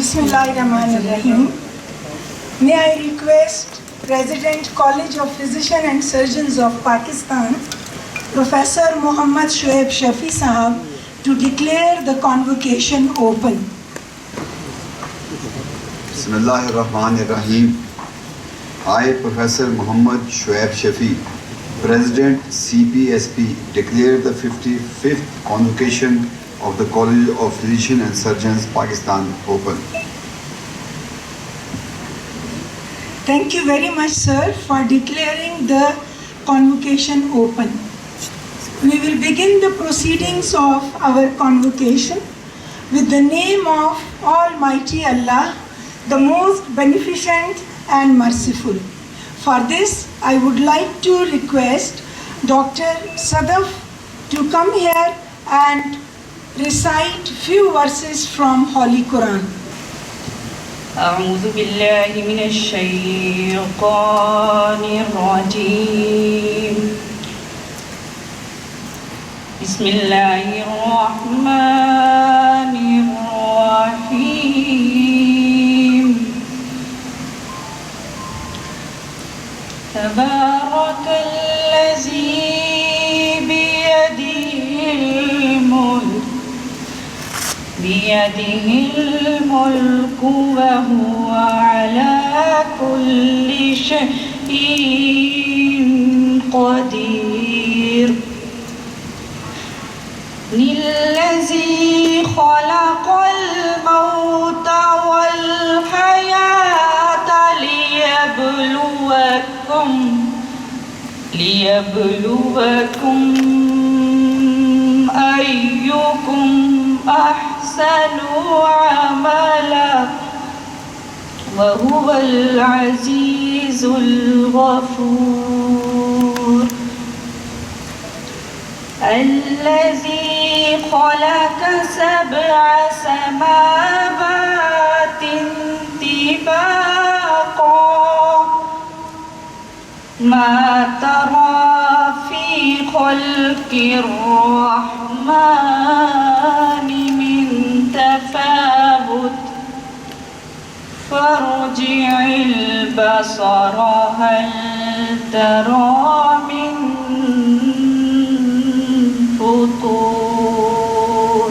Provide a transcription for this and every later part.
Bismillahirrahmanirrahim. May I request President College of Physicians and Surgeons of Pakistan, Professor Muhammad Shoaib Shafi Sahab, to declare the convocation open. Bismillahirrahmanirrahim. I, Professor Muhammad Shoaib Shafi, President CPSP, declare the 55th Convocation of the College of Physicians and Surgeons, Pakistan, open. Thank you very much, sir, for declaring the convocation open. We will begin the proceedings of our convocation with the name of Almighty Allah, the most beneficent and merciful. For this, I would like to request Dr. Sadaf to come here and recite few verses from Holy Quran. أعوذ بالله من الشيطان الرجيم بسم الله الرحمن الرحيم تبارك الذي بيده الملك وهو على كل شيء قدير الذي خلق الموت والحياة ليبلوكم أيكم أحسن عملا وهو العزيز الغفور الذي خلق 7 سماوات طباقا ما ترى في خلق الرحمن من تفاوت فارجع البصر هل ترى من فطور.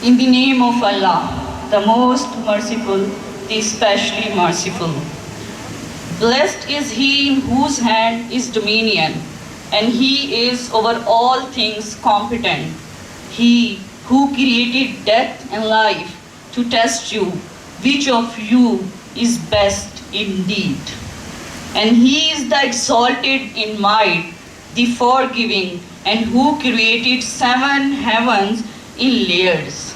In the name of Allah, the most merciful, the especially merciful. Blessed is he in whose hand is dominion, and he is over all things competent. He who created death and life to test you, which of you is best indeed. And he is the exalted in might, the forgiving, and who created 7 heavens in layers.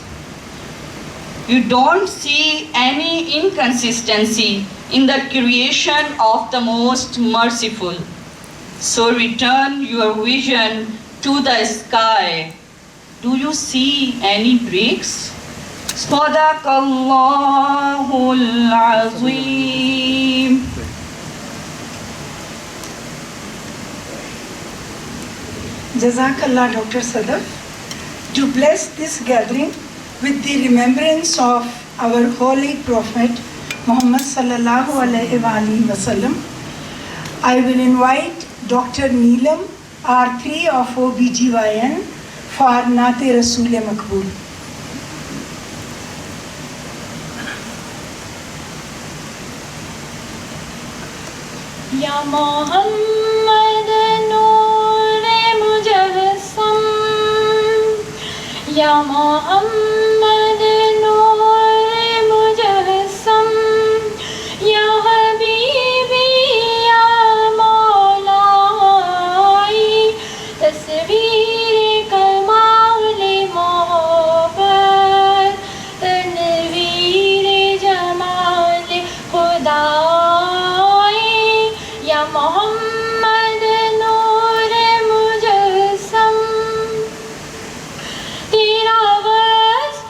You don't see any inconsistency in the creation of the most merciful. So return your vision to the sky. Do you see any breaks? Sadaqallahul Azim. Jazakallah, Dr. Sadaf, to bless this gathering with the remembrance of our holy Prophet Muhammad sallallahu alaihi wasallam. I will invite Dr. Neelam, R3 of OBGYN, for Naate Rasool Maqbool. Ya Muhammad Noor Mujassam, Ya Muhammad Noor Mujassam, Ya Habibi Ya Maulai, tasveer kamal mohabbat, tanveer jamal khuda. محمد نور مجسم تیرا وصف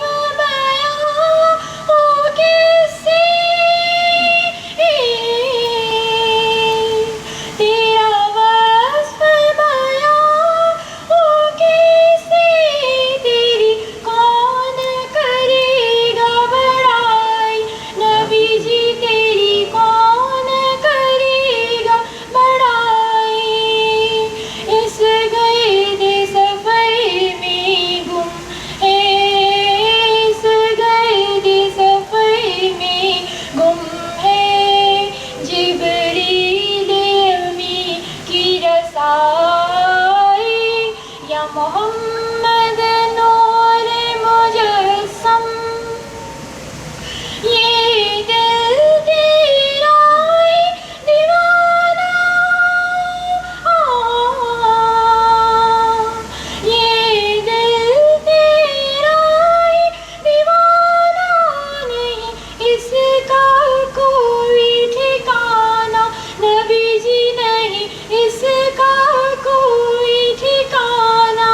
मोहम्मद नूर मुजस्सम ये दिल तेरा है दीवाना ये दिल तेरा है दीवाना नहीं इसका कोई ठिकाना नबी जी नहीं इसका कोई ठिकाना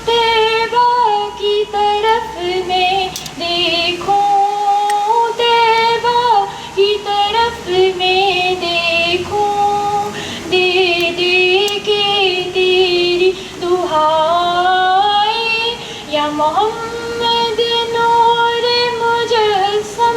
तैबा की तरफ में देखो तैबा की तरफ में देखो दे दे के तेरी दुहाई या मोहम्मद नूर मुजस्सम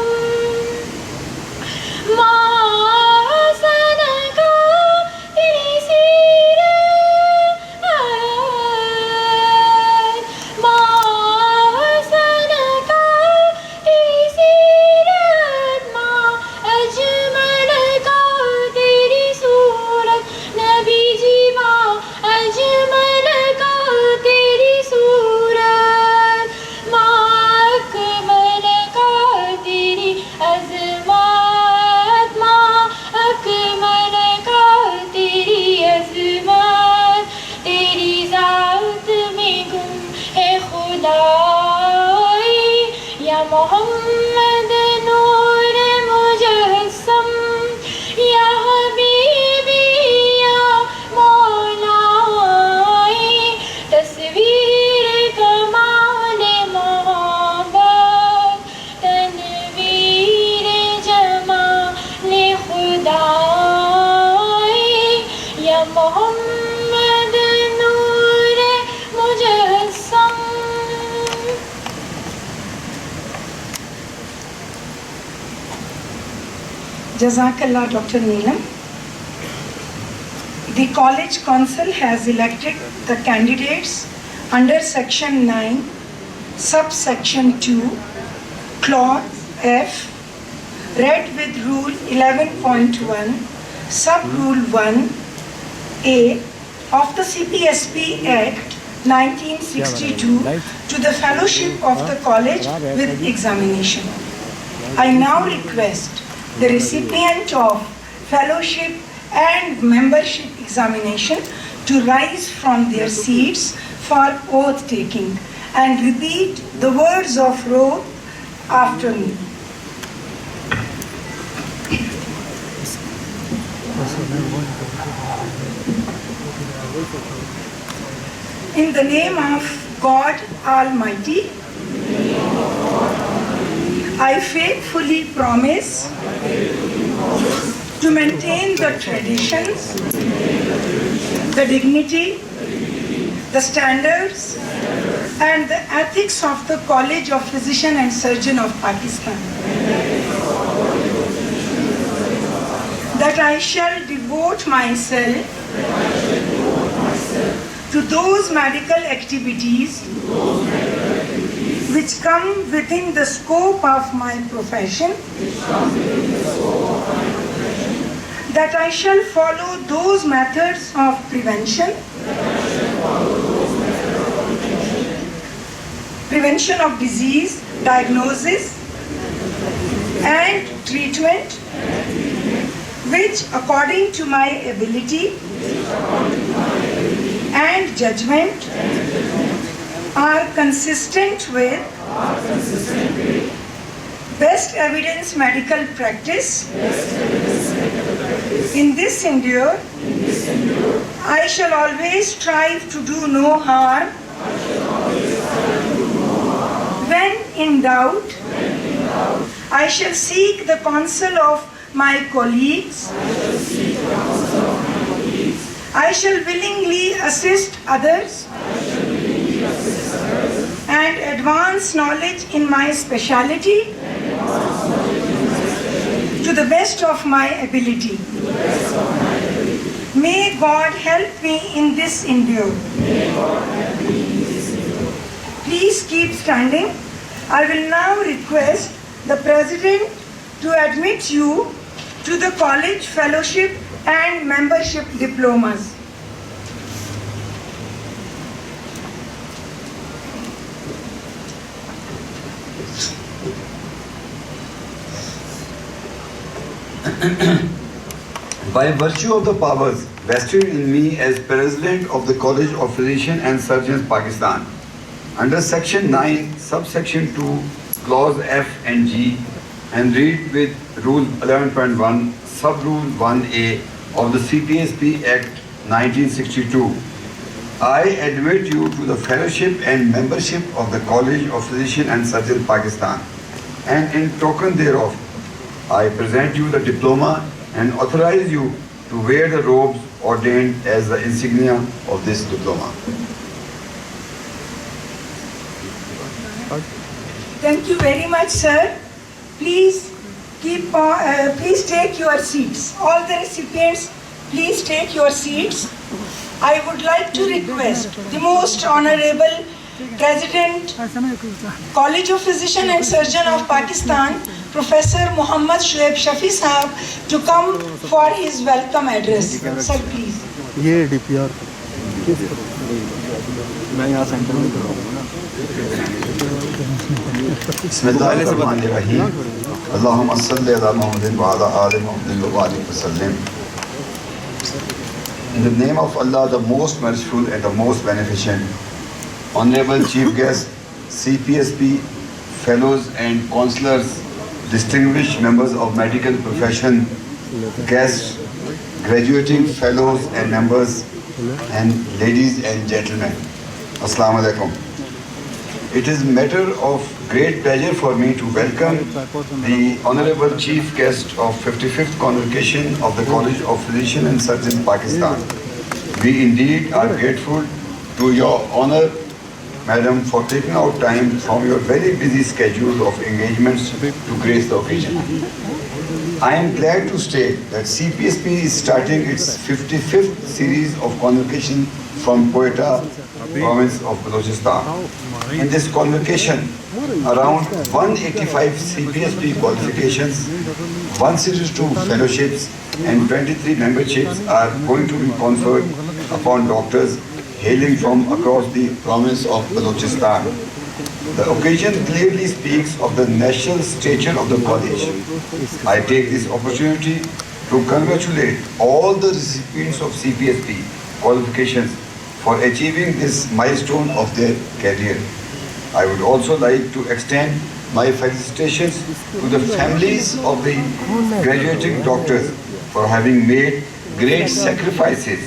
मोहम्मद नूर मुजस्सम या हबीबी या मौलाई तस्वीर कमाल मोहब्बत तनवीर जमाल खुदाई या मोहम्मद नूर मुजस्सम. Jazakallah, Dr. Neelam. The College Council has elected the candidates under Section 9, Subsection 2, Clause F, read with Rule 11.1, Sub-Rule 1A of the CPSP Act 1962 to the Fellowship of the College with examination. I now request the recipient of fellowship and membership examination to rise from their seats for oath taking and repeat the words of oath after me. In the name of God Almighty, I faithfully promise to maintain the traditions, the dignity, the standards, and the ethics of the College of Physician and Surgeon of Pakistan. That I shall devote myself to those medical activities which come within the scope of my profession, that I shall follow those methods of prevention of disease, diagnosis and treatment which according to my ability and judgment are consistent with best evidence medical practice. In this endeavor, I shall always strive to do no harm. When in doubt, I shall seek the counsel of my colleagues. I shall willingly assist others and advance knowledge in my specialty to the best of my ability. May God help me in this endeavor. Please keep standing. I will now request the President to admit you to the college fellowship and membership diplomas. By virtue of the powers vested in me as President of the College of Physicians and Surgeons, Pakistan, under Section 9, Subsection 2, Clause F and G, and read with Rule 11.1, Sub-Rule 1A of the CPSP Act 1962, I admit you to the fellowship and membership of the College of Physicians and Surgeons, Pakistan, and in token thereof, I present you the diploma and authorize you to wear the robes ordained as the insignia of this diploma. Thank you very much, sir. Please please take your seats. All the recipients, please take your seats. I would like to request the Most Honorable President, College of Physicians and Surgeons of Pakistan, Professor Muhammad Shoaib Shafi Sahab, to come for his welcome address. Sir, please. ये DPR मैं यहाँ centre में कर रहा हूँ ना Bismillahirrahmanirrahim. Allahumma salli ala Muhammadin wa ala ali Muhammadin wa barik wa sallim. In the name of Allah, the most merciful and the most beneficent, Honorable Chief Guest, CPSP, Fellows and Counselors, distinguished members of medical profession, guests, graduating fellows and members, and ladies and gentlemen, Assalamu alaikum. It is a matter of great pleasure for me to welcome the Honorable Chief Guest of 55th Convocation of the College of Physicians and Surgeons, Pakistan. We indeed are grateful to your honor, Madam, for taking out time from your very busy schedule of engagements to grace the occasion. I am glad to state that CPSP is starting its 55th series of convocation from Quetta, province of Balochistan. In this convocation, around 185 CPSP qualifications, 162 fellowships and 23 memberships are going to be conferred upon doctors hailing from across the province of Balochistan. The occasion clearly speaks of the national stature of the college. I take this opportunity to congratulate all the recipients of CPSP qualifications for achieving this milestone of their career. I would also like to extend my felicitations to the families of the graduating doctors for having made great sacrifices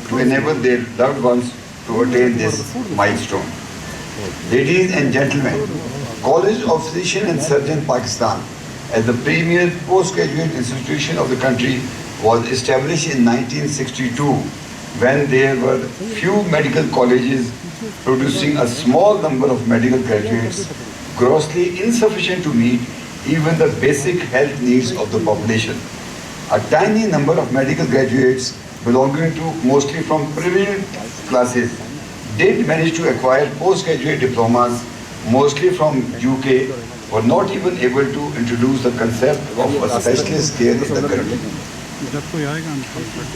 to enable their loved ones to attain this milestone. Ladies and gentlemen, College of Physicians and Surgeons Pakistan, as the premier postgraduate institution of the country, was established in 1962 when there were few medical colleges producing a small number of medical graduates, grossly insufficient to meet even the basic health needs of the population. A tiny number of medical graduates belonging to mostly from privileged classes did manage to acquire postgraduate diplomas, mostly from UK, were not even able to introduce the concept of a specialist care in the country.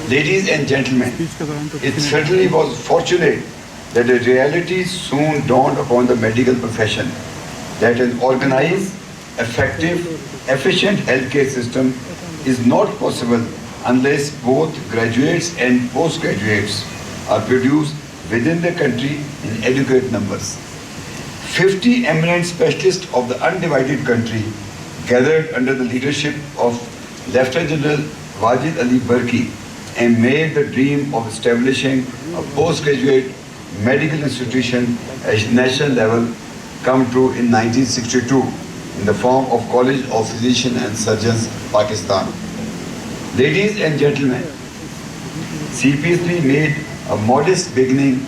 Ladies and gentlemen, it certainly was fortunate that a reality soon dawned upon the medical profession that an organized, effective, efficient healthcare system is not possible unless both graduates and postgraduates are produced within the country in adequate numbers. 50 eminent specialists of the undivided country gathered under the leadership of Lieutenant General Wajid Ali Barki and made the dream of establishing a postgraduate medical institution at national level come true in 1962 in the form of College of Physicians and Surgeons, Pakistan. Ladies and gentlemen, CPSP made a modest beginning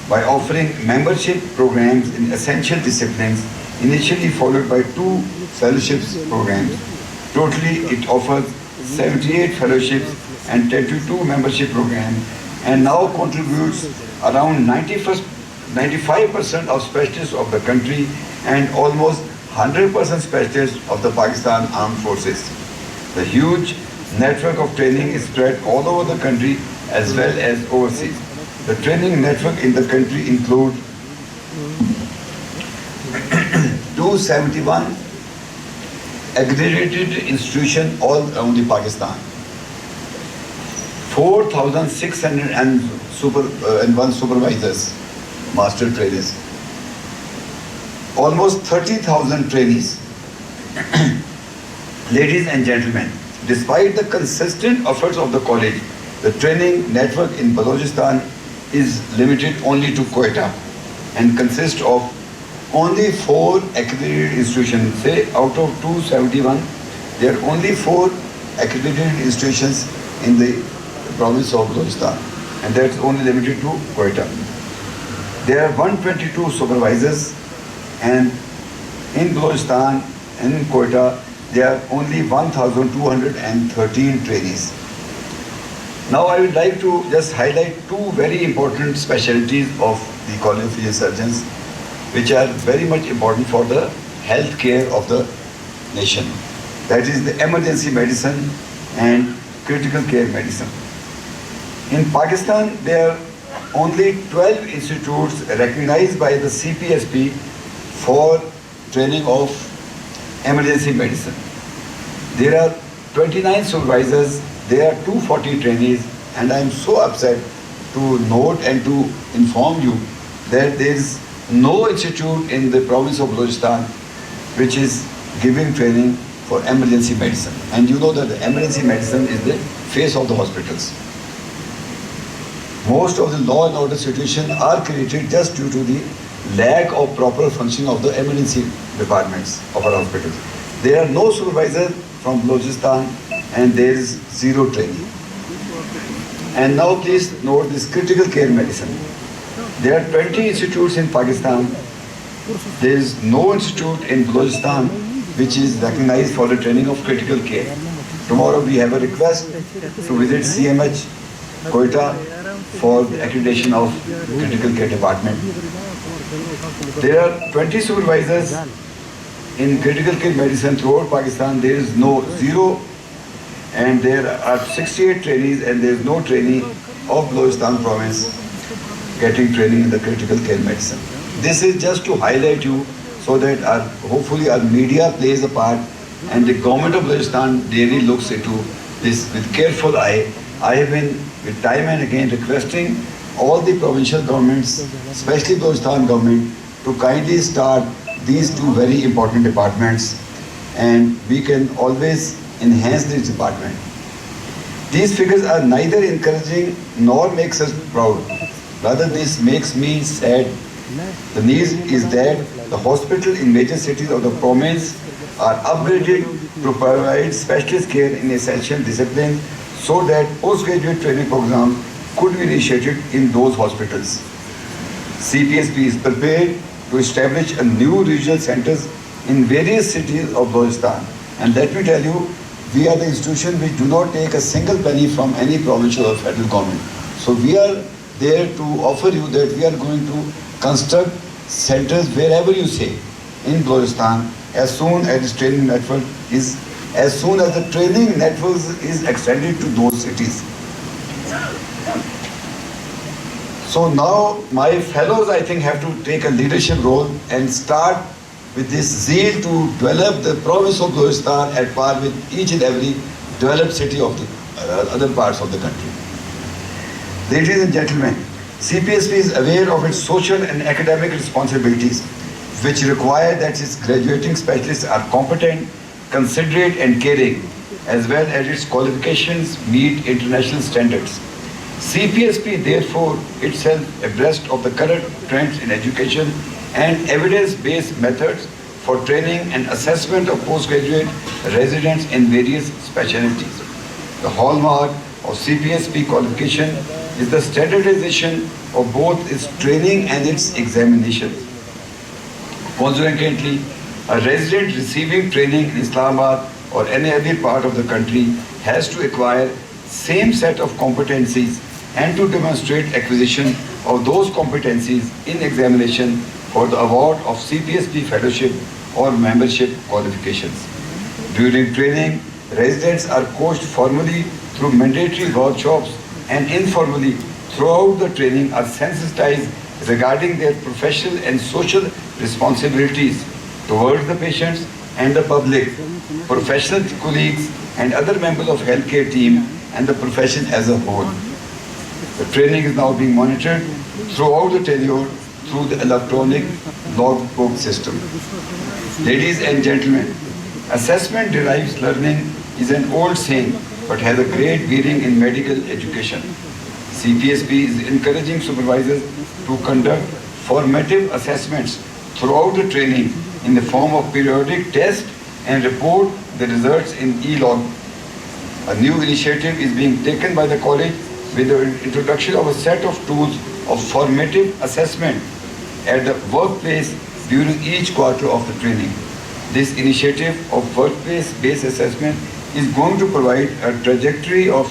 by offering membership programs in essential disciplines, initially followed by 2 fellowships programs. Totally, it offers 78 fellowships and 22 membership programs, and now contributes around 95% of specialists of the country and almost 100% specialists of the Pakistan Armed Forces. The huge network of training is spread all over the country as well as overseas. The training network in the country includes 271 accredited institutions all around the Pakistan. 4,601 supervisors, master trainers, almost 30,000 trainees. Ladies and gentlemen, despite the consistent efforts of the college, the training network in Balochistan is limited only to Quetta and consists of only 4 accredited institutions. Say out of 271, there are only 4 accredited institutions in the province of Balochistan, and that's only limited to Quetta. There are 122 supervisors, and in Balochistan and in Quetta, there are only 1,213 trainees. Now I would like to just highlight 2 very important specialties of the College of Physician Surgeons, which are very much important for the health care of the nation. That is the emergency medicine and critical care medicine. In Pakistan, there are only 12 institutes recognized by the CPSP for training of emergency medicine. There are 29 supervisors, there are 240 trainees, and I am so upset to note and to inform you that there is no institute in the province of Balochistan which is giving training for emergency medicine. And you know that the emergency medicine is the face of the hospitals. Most of the law and order situations are created just due to the lack of proper functioning of the emergency departments of our hospitals. There are no supervisors from Balochistan and there is 0 training. And now please note this critical care medicine. There are 20 institutes in Pakistan. There is no institute in Balochistan which is recognized for the training of critical care. Tomorrow we have a request to visit CMH Quetta for the accreditation of critical care department. There are 20 supervisors in critical care medicine throughout Pakistan. There is no 0, and there are 68 trainees, and there is no trainee of Balochistan province getting training in the critical care medicine. This is just to highlight you so that hopefully our media plays a part and the government of Balochistan really looks into this with careful eye. I have been with time and again requesting all the provincial governments, especially Balochistan government, to kindly start these 2 very important departments, and we can always enhance this department. These figures are neither encouraging nor makes us proud. Rather, this makes me sad. The need is that the hospital in major cities of the province are upgraded to provide specialist care in essential disciplines so that postgraduate training programs could be initiated in those hospitals. CPSP is prepared to establish a new regional centers in various cities of Balochistan. And let me tell you, we are the institution which do not take a single penny from any provincial or federal government. So we are there to offer you that we are going to construct centers wherever you say in Balochistan as soon as the training network is extended to those cities. So now my fellows, I think, have to take a leadership role and start with this zeal to develop the province of Balochistan at par with each and every developed city of the other parts of the country. Ladies and gentlemen, CPSP is aware of its social and academic responsibilities, which require that its graduating specialists are competent, considerate and caring, as well as its qualifications meet international standards. CPSP therefore itself abreast of the current trends in education and evidence-based methods for training and assessment of postgraduate residents in various specialties. The hallmark of CPSP qualification is the standardization of both its training and its examinations. Consequently, a resident receiving training in Islamabad or any other part of the country has to acquire same set of competencies and to demonstrate acquisition of those competencies in examination for the award of CPSP fellowship or membership qualifications. During training, residents are coached formally through mandatory workshops and informally throughout the training are sensitized regarding their professional and social responsibilities towards the patients and the public, professional colleagues and other members of healthcare team and the profession as a whole. The training is now being monitored throughout the tenure through the electronic logbook system. Ladies and gentlemen, assessment derives learning is an old saying but has a great bearing in medical education. CPSP is encouraging supervisors to conduct formative assessments throughout the training in the form of periodic tests and report the results in e-log. A new initiative is being taken by the college with the introduction of a set of tools of formative assessment at the workplace during each quarter of the training. This initiative of workplace-based assessment is going to provide a trajectory of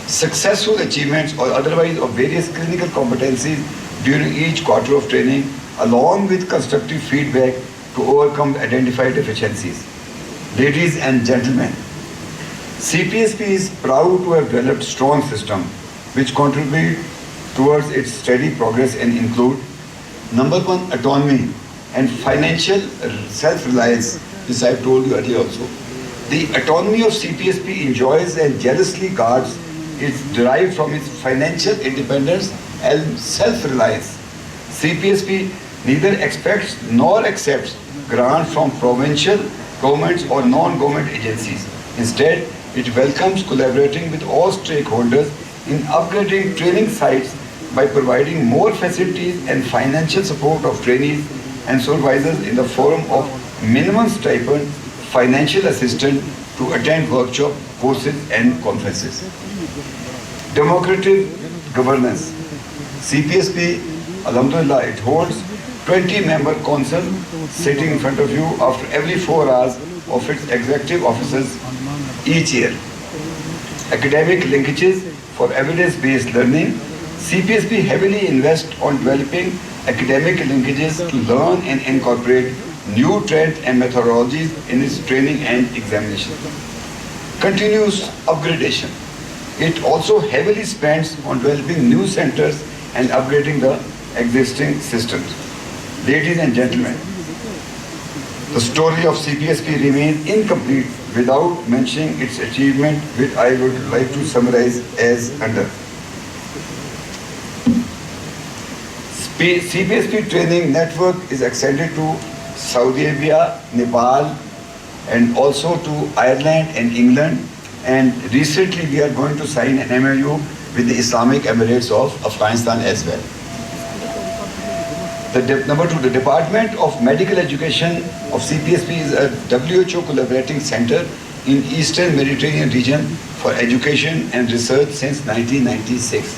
successful achievements or otherwise of various clinical competencies during each quarter of training, along with constructive feedback to overcome identified deficiencies. Ladies and gentlemen, CPSP is proud to have developed strong system which contribute towards its steady progress and include number one, autonomy and financial self-reliance. This I have told you earlier also. The autonomy of CPSP enjoys and jealously guards is derived from its financial independence and self-reliance. CPSP neither expects nor accepts grants from provincial governments or non-government agencies. Instead, it welcomes collaborating with all stakeholders in upgrading training sites by providing more facilities and financial support of trainees and supervisors in the form of minimum stipend, financial assistance to attend workshop, courses and conferences. Democratic governance. CPSP, Alhamdulillah, it holds 20-member council sitting in front of you after every 4 hours of its executive officers each year. Academic linkages for evidence-based learning. CPSP heavily invests on developing academic linkages to learn and incorporate new trends and methodologies in its training and examination. Continuous upgradation. It also heavily spends on developing new centers and upgrading the existing systems. Ladies and gentlemen, the story of CPSP remains incomplete without mentioning its achievement, which I would like to summarize as under. CPSP training network is extended to Saudi Arabia, Nepal, and also to Ireland and England. And recently we are going to sign an MOU with the Islamic Emirates of Afghanistan as well. Number two, the Department of Medical Education of CPSP is a WHO collaborating center in Eastern Mediterranean region for education and research since 1996.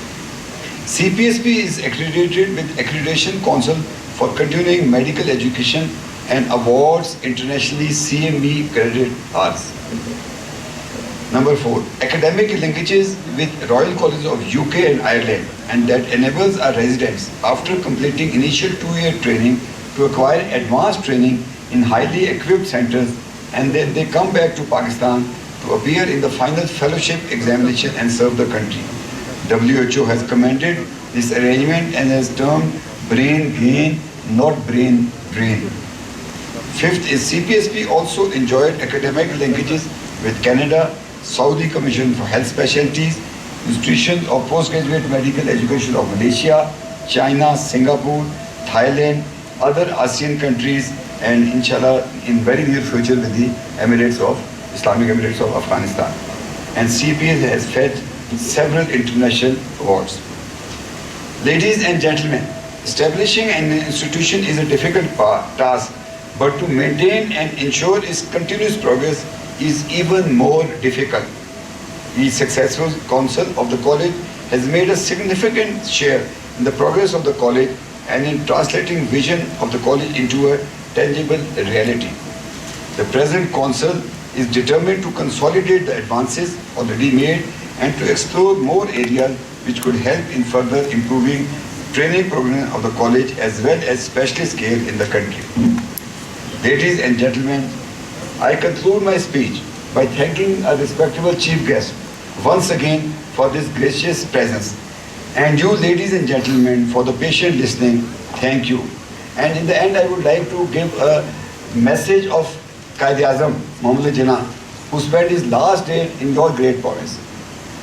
CPSP is accredited with Accreditation Council for Continuing Medical Education and awards internationally CME credit hours. Number 4, academic linkages with Royal College of UK and Ireland, and that enables our residents after completing initial 2-year training to acquire advanced training in highly equipped centers, and then they come back to Pakistan to appear in the final fellowship examination and serve the country. WHO has commended this arrangement and has termed brain gain, not brain drain. Fifth is CPSP also enjoyed academic linkages with Canada, Saudi Commission for Health Specialties, Institution of Postgraduate Medical Education of Malaysia, China, Singapore, Thailand, other ASEAN countries, and inshallah in very near future with the Islamic Emirates of Afghanistan. And CPS has fed several international awards. Ladies and gentlemen, establishing an institution is a difficult task, but to maintain and ensure its continuous progress is even more difficult. Each successful council of the college has made a significant share in the progress of the college and in translating vision of the college into a tangible reality. The present council is determined to consolidate the advances already made and to explore more areas which could help in further improving training program of the college as well as specialist care in the country. Ladies and gentlemen, I conclude my speech by thanking our respectable chief guest once again for this gracious presence. And you, ladies and gentlemen, for the patient listening, thank you. And in the end, I would like to give a message of Quaid-e-Azam, Muhammad Jinnah, who spent his last day in your great province.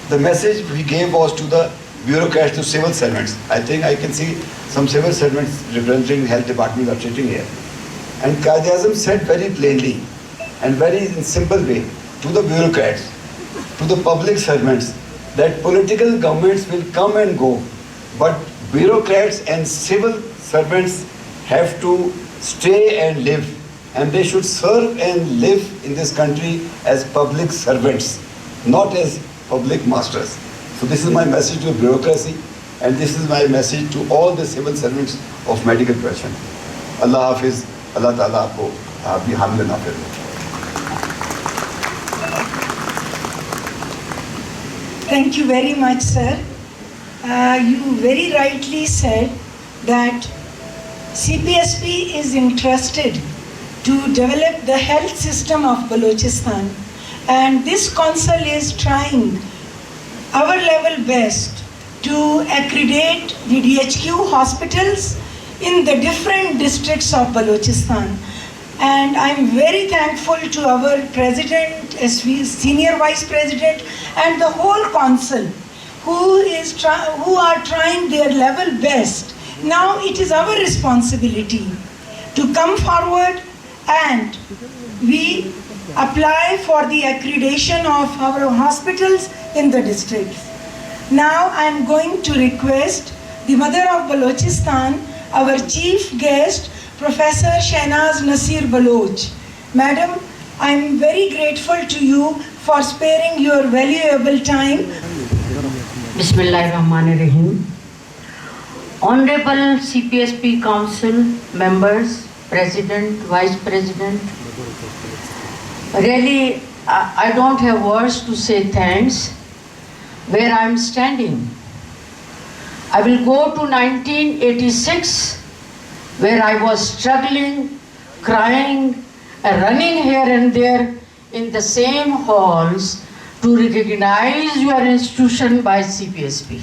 The message he gave was to the bureaucrats, to civil servants. I think I can see some civil servants representing health department are sitting here. And Quaid-e-Azam said very plainly and very in simple way to the bureaucrats, to the public servants, that political governments will come and go, but bureaucrats and civil servants have to stay and live, and they should serve and live in this country as public servants, not as public masters. So this is my message to bureaucracy, and this is my message to all the civil servants of medical profession. Allah Hafiz, Allah Ta'ala aapko aapki hamle nafiz. Thank you very much, sir. You very rightly said that CPSP is interested to develop the health system of Balochistan, and this council is trying our level best to accredit the DHQ hospitals in the different districts of Balochistan. And I'm very thankful to our president, senior vice president, and the whole council who are trying their level best. Now it is our responsibility to come forward and we apply for the accreditation of our hospitals in the districts. Now I am going to request the mother of Balochistan, our chief guest, Professor Shehnaz Nasir Baloch. Madam, I am very grateful to you for sparing your valuable time. Bismillahirrahmanirrahim. Honorable CPSP Council members, President, Vice President, really I don't have words to say thanks where I am standing. I will go to 1986 where I was struggling, crying and running here and there in the same halls to recognize your institution by CPSP.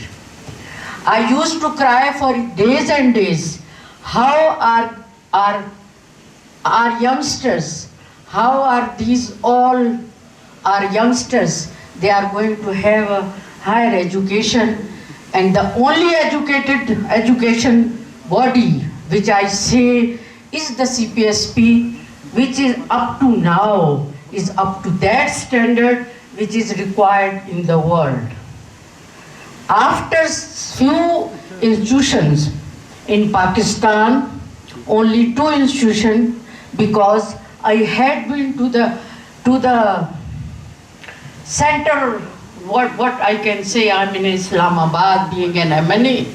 I used to cry for days and days. How are our youngsters, how are these all our youngsters, they are going to have a higher education, and the only education body which I say is the CPSP, which is up to now, is up to that standard which is required in the world. After few institutions in Pakistan, only 2 institutions, because I had been to the center, what I can say, I'm in Islamabad being an MNA.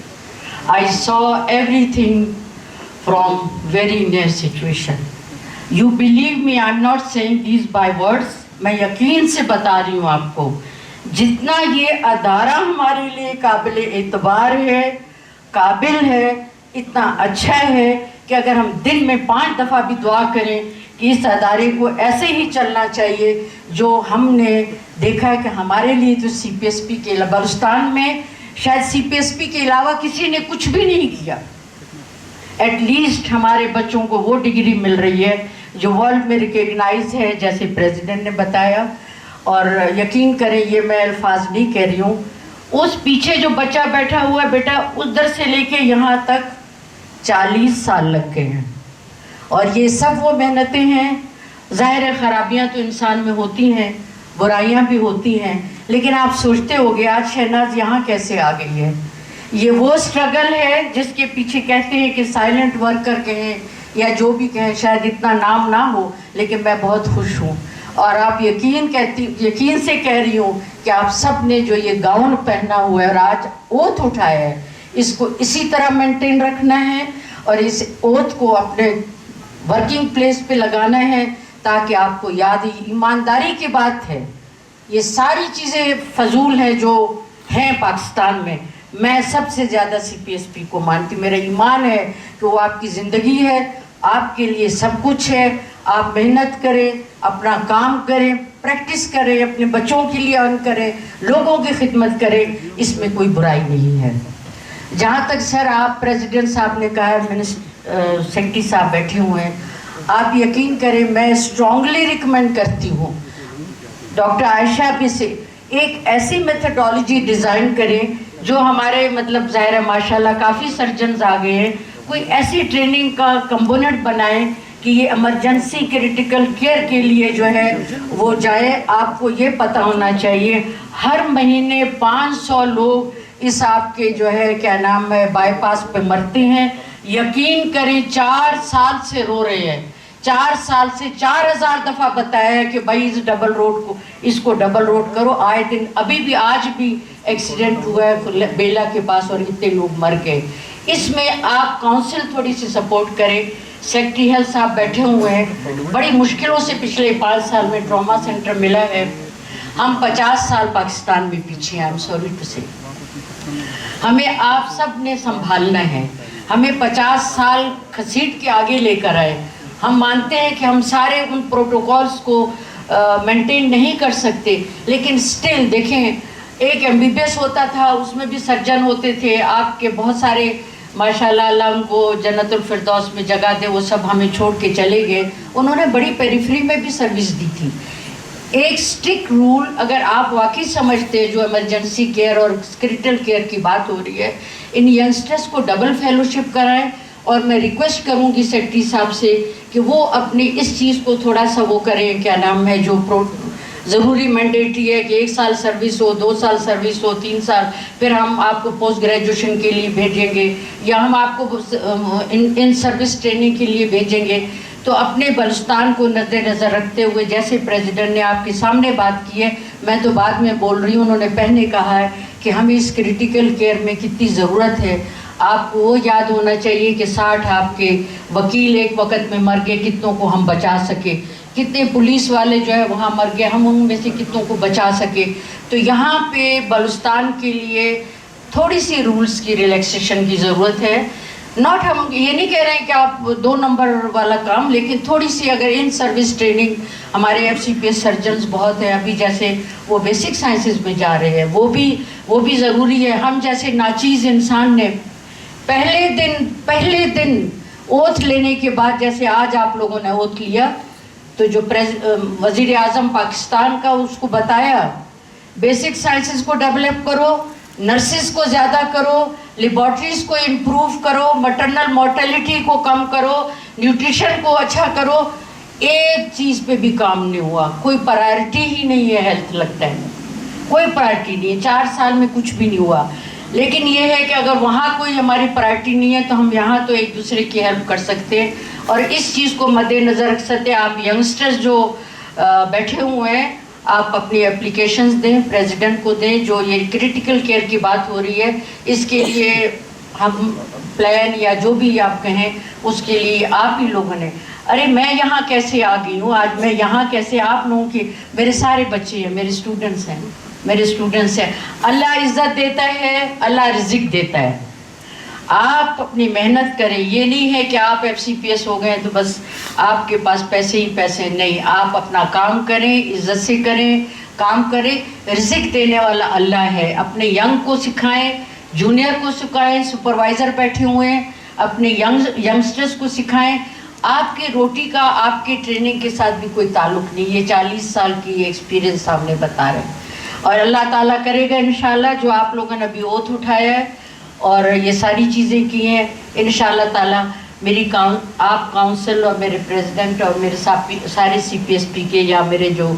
I saw everything from very near situation. You believe me, I'm not saying these by words, मैं यकीन से बता रही हूँ आपको, जितना ये अदारा हमारे लिए काबिल एतबार है, काबिल है, इतना अच्छा है कि अगर हम दिन में 5 दफ़ा भी दुआ करें कि इस अदारे को ऐसे ही चलना चाहिए जो हमने देखा है कि हमारे लिए तो CPSP के बलूचिस्तान में शायद CPSP के अलावा किसी ने कुछ भी नहीं किया। एटलीस्ट हमारे बच्चों को वो डिग्री मिल रही है जो वर्ल्ड में रिकग्नाइज है, जैसे प्रेसिडेंट ने बताया। और यकीन करें, ये मैं अल्फाज नहीं कह रही हूँ, उस पीछे जो बच्चा बैठा हुआ है बेटा, उधर से लेके यहाँ तक 40 साल लग गए हैं, और ये सब वो मेहनतें हैं। ज़ाहिर है खराबियाँ तो इंसान में होती हैं, बुराइयाँ भी होती हैं, लेकिन आप सोचते होगे आज शहनाज यहाँ कैसे आ गई है। ये वो स्ट्रगल है जिसके पीछे कहते हैं कि साइलेंट वर्कर कहें या जो भी कहें, शायद इतना नाम ना हो, लेकिन मैं बहुत खुश हूँ। और आप यकीन से कह रही हूँ कि आप सब ने जो ये गाउन पहना हुआ है और आज ओथ उठाया है, इसको इसी तरह मेंटेन रखना है और इस ओथ को अपने वर्किंग प्लेस पे लगाना है, ताकि आपको याद ही ईमानदारी की बात है। ये सारी चीज़ें फजूल हैं जो हैं पाकिस्तान में। मैं सबसे ज़्यादा CPSP को मानती, मेरा ईमान है कि वो आपकी ज़िंदगी है, आपके लिए सब कुछ है। आप मेहनत करें, अपना काम करें, प्रैक्टिस करें, अपने बच्चों के लिए अर्न करें, लोगों की खिदमत करें, इसमें कोई बुराई नहीं है। जहाँ तक सर आप प्रेसिडेंट साहब ने कहा, सेक्रेटरी साहब बैठे हुए हैं, آپ یقین کریں میں اسٹرانگلی ریکمینڈ کرتی ہوں ڈاکٹر عائشہ بھی سے ایک ایسی میتھڈالوجی ڈیزائن کریں جو ہمارے مطلب ظاہر ہے ماشاءاللہ کافی سرجنز آ گئے ہیں, کوئی ایسی ٹریننگ کا کمپوننٹ بنائیں کہ یہ ایمرجنسی کریٹیکل کیئر کے لیے جو ہے وہ جائے. آپ کو یہ پتہ ہونا چاہیے ہر مہینے 500 لوگ اس آپ کے جو ہے کیا نام ہے بائی پاس پہ مرتے ہیں. یقین کریں 4 سال سے رو رہے ہیں, 4 سال سے 4000 دفعہ بتایا ہے کہ بھائی اس ڈبل روڈ کو اس کو ڈبل روڈ کرو. آئے دن ابھی بھی آج بھی ایکسیڈنٹ ہوا ہے بیلا کے پاس اور اتنے لوگ مر گئے. اس میں آپ کونسل تھوڑی سی سپورٹ کریں. سیکٹری ہیلتھ صاحب بیٹھے ہوئے ہیں, بڑی مشکلوں سے پچھلے 5 سال میں ٹراما سینٹر ملا ہے. ہم 50 سال پاکستان میں پیچھے ہیں, آئی ایم سوری ٹو سے. ہمیں آپ سب نے سنبھالنا ہے, ہمیں 50 سال گھسیٹ کے آگے لے کر آئے. ہم مانتے ہیں کہ ہم سارے ان پروٹوکولز کو مینٹین نہیں کر سکتے, لیکن سٹل دیکھیں ایک MBBS ہوتا تھا, اس میں بھی سرجن ہوتے تھے. آپ کے بہت سارے ماشاءاللہ اللہ ان کو جنت الفردوس میں جگہ دے, وہ سب ہمیں چھوڑ کے چلے گئے. انہوں نے بڑی پیریفری میں بھی سروس دی تھی. ایک سٹرکٹ رول اگر آپ واقعی سمجھتے جو ایمرجنسی کیئر اور کریٹیکل کیئر کی بات ہو رہی ہے, ان ینگسٹرز کو ڈبل فیلوشپ کرائیں. اور میں ریکویسٹ کروں گی سیکٹری صاحب سے کہ وہ اپنی اس چیز کو تھوڑا سا وہ کریں, کیا نام ہے جو ضروری مینڈیٹری ہے کہ 1 سال سروس ہو, 2 سال سروس ہو, 3 سال, پھر ہم آپ کو پوسٹ گریجویشن کے لیے بھیجیں گے یا ہم آپ کو ان سروس ٹریننگ کے لیے بھیجیں گے. تو اپنے بلوچستان کو نظر رکھتے ہوئے جیسے پریزیڈنٹ نے آپ کے سامنے بات کی ہے, میں تو بعد میں بول رہی ہوں, انہوں نے پہلے کہا ہے کہ ہمیں اس کریٹیکل کیئر میں کتنی ضرورت ہے. آپ کو وہ یاد ہونا چاہیے کہ 60 آپ کے وکیل ایک وقت میں مر گئے, کتنوں کو ہم بچا سکے, کتنے پولیس والے جو ہے وہاں مر گئے, ہم ان میں سے کتنوں کو بچا سکے. تو یہاں پہ بلوچستان کے لیے تھوڑی سی رولز کی ریلیکسیشن کی ضرورت ہے. ناٹ ہم یہ نہیں کہہ رہے ہیں کہ آپ 2 نمبر والا کام, لیکن تھوڑی سی اگر ان سروس ٹریننگ ہمارے FCPS سرجنز بہت ہیں ابھی, جیسے وہ بیسک سائنسز میں جا رہے ہیں, وہ بھی ضروری ہے. ہم جیسے ناچیز انسان نے پہلے دن اوتھ لینے کے بعد, جیسے آج آپ لوگوں نے اوتھ لیا, تو جو وزیر اعظم پاکستان کا اس کو بتایا بیسک سائنسز کو ڈیولپ کرو, نرسز کو زیادہ کرو, لیبارٹریز کو امپروو کرو, مٹرنل مورٹیلٹی کو کم کرو, نیوٹریشن کو اچھا کرو. ایک چیز پہ بھی کام نہیں ہوا, کوئی پرائرٹی ہی نہیں ہے ہیلتھ, لگتا ہے کوئی پرائرٹی نہیں ہے. 4 سال میں کچھ بھی نہیں ہوا. لیکن یہ ہے کہ اگر وہاں کوئی ہماری پرائرٹی نہیں ہے تو ہم یہاں تو ایک دوسرے کی ہیلپ کر سکتے ہیں اور اس چیز کو مد نظر رکھ سکتے ہیں. آپ ینگسٹرز جو بیٹھے ہوئے ہیں, آپ اپنی اپلیکیشنز دیں, پریزیڈنٹ کو دیں. جو یہ کریٹیکل کیئر کی بات ہو رہی ہے اس کے لیے ہم پلان یا جو بھی آپ کہیں اس کے لیے آپ ہی لوگوں نے, ارے میں یہاں کیسے آ گئی ہوں, آج میں یہاں کیسے, آپ لوگوں کے میرے سارے بچے ہیں, میرے اسٹوڈنٹس ہیں. اللہ عزت دیتا ہے, اللہ رزق دیتا ہے. آپ اپنی محنت کریں. یہ نہیں ہے کہ آپ FCPS ہو گئے تو بس آپ کے پاس پیسے ہی پیسے نہیں. آپ اپنا کام کریں, عزت سے کریں, کام کریں. رزق دینے والا اللہ ہے. اپنے ینگ کو سکھائیں, جونیئر کو سکھائیں, سپروائزر بیٹھے ہوئے ہیں, اپنے ینگسٹرز کو سکھائیں. آپ کی روٹی کا آپ کی ٹریننگ کے ساتھ بھی کوئی تعلق نہیں. یہ 40 سال کی ایکسپیرینس سامنے بتا رہے ہیں اور اللہ تعالیٰ کرے گا انشاءاللہ. جو آپ لوگوں نے ابھی اوتھ اٹھایا ہے اور یہ ساری چیزیں کی ہیں, انشاءاللہ تعالیٰ میری آپ کاؤنسل اور میرے پریزیڈنٹ اور میرے سارے CPSP کے یا میرے جو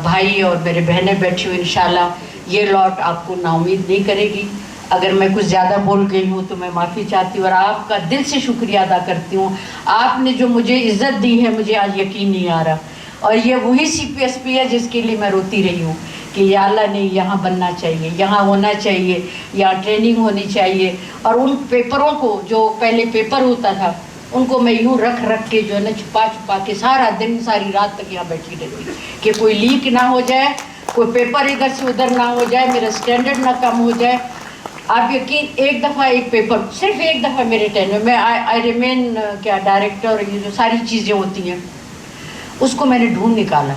بھائی اور میرے بہنیں بیٹھی ہوئی, انشاءاللہ یہ لاٹ آپ کو نا امید نہیں کرے گی. اگر میں کچھ زیادہ بول گئی ہوں تو میں معافی چاہتی ہوں اور آپ کا دل سے شکریہ ادا کرتی ہوں. آپ نے جو مجھے عزت دی ہے مجھے آج یقین نہیں آ رہا, اور یہ وہی CPSP ہے جس کے لیے میں روتی رہی ہوں کہ یا اللہ نے یہاں بننا چاہیے, یہاں ہونا چاہیے, یہاں ٹریننگ ہونی چاہیے. اور ان پیپروں کو جو پہلے پیپر ہوتا تھا ان کو میں یوں رکھ کے جو ہے نا چھپا کے سارا دن ساری رات تک یہاں بیٹھی رہتی کہ کوئی لیک نہ ہو جائے, کوئی پیپر ادھر سے ادھر نہ ہو جائے, میرا اسٹینڈرڈ نہ کم ہو جائے. آپ یقین ایک دفعہ ایک پیپر, صرف ایک دفعہ میرے ٹین میں آئی ریمین کیا ڈائریکٹر, یہ جو ساری چیزیں ہوتی ہیں اس کو میں نے ڈھونڈ نکالا,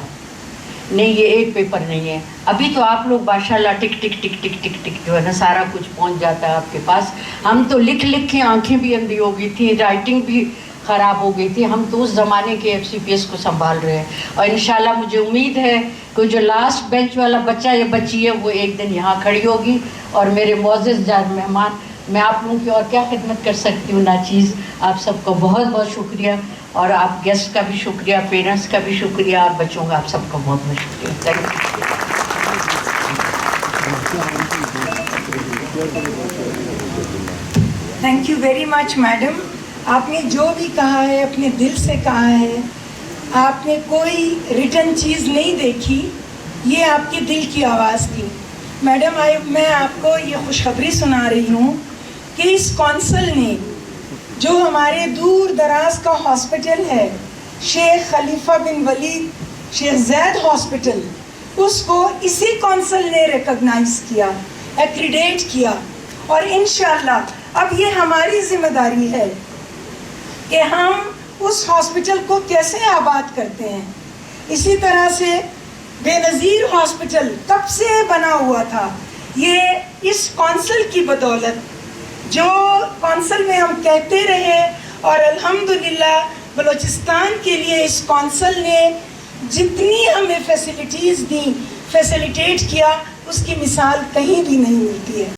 نہیں یہ ایک پیپر نہیں ہے. ابھی تو آپ لوگ ماشاءاللہ ٹک ٹک ٹک ٹک ٹک ٹک جو ہے نا سارا کچھ پہنچ جاتا ہے آپ کے پاس. ہم تو لکھ کے آنکھیں بھی اندھی ہو گئی تھیں, رائٹنگ بھی ख़राब हो गई थी. हम तो उस ज़माने के CPS को संभाल रहे हैं और इंशाल्लाह मुझे उम्मीद है कि जो लास्ट बेंच वाला बच्चा या बच्ची है वो एक दिन यहाँ खड़ी होगी. और मेरे मुअज़्ज़ज़ जान मेहमान, मैं आप लोगों की और क्या खिदमत कर सकती हूँ नाचीज़. आप सबको बहुत बहुत शुक्रिया और आप गेस्ट का भी शुक्रिया, पेरेंट्स का भी शुक्रिया और बच्चों का आप सबका बहुत बहुत शुक्रिया. Thank you. Thank you very much madam. आपने जो भी कहा है अपने दिल से कहा है. आपने कोई रिटर्न चीज़ नहीं देखी, ये आपके दिल की आवाज़ थी. मैडम मैं आपको ये खुशखबरी सुना रही हूँ कि इस कौंसल ने जो हमारे दूर दराज का हॉस्पिटल है, शेख खलीफा बिन वलीद शेख ज़ैद हॉस्पिटल, उसको इसी कौंसल ने रिकॉग्नाइज किया, एक्रीडेट किया. और इंशाअल्लाह अब ये हमारी जिम्मेदारी है कि हम उस हॉस्पिटल को कैसे आबाद करते हैं. इसी तरह से बेनज़ीर हॉस्पिटल कब से बना हुआ था, ये इस कौंसल की बदौलत, जो कौंसल में हम कहते रहे और अल्हम्दुलिल्लाह बलूचिस्तान के लिए इस कौंसल ने जितनी हमें फैसिलिटीज़ दी, फैसिलिटेट किया, उसकी मिसाल कहीं भी नहीं मिलती है.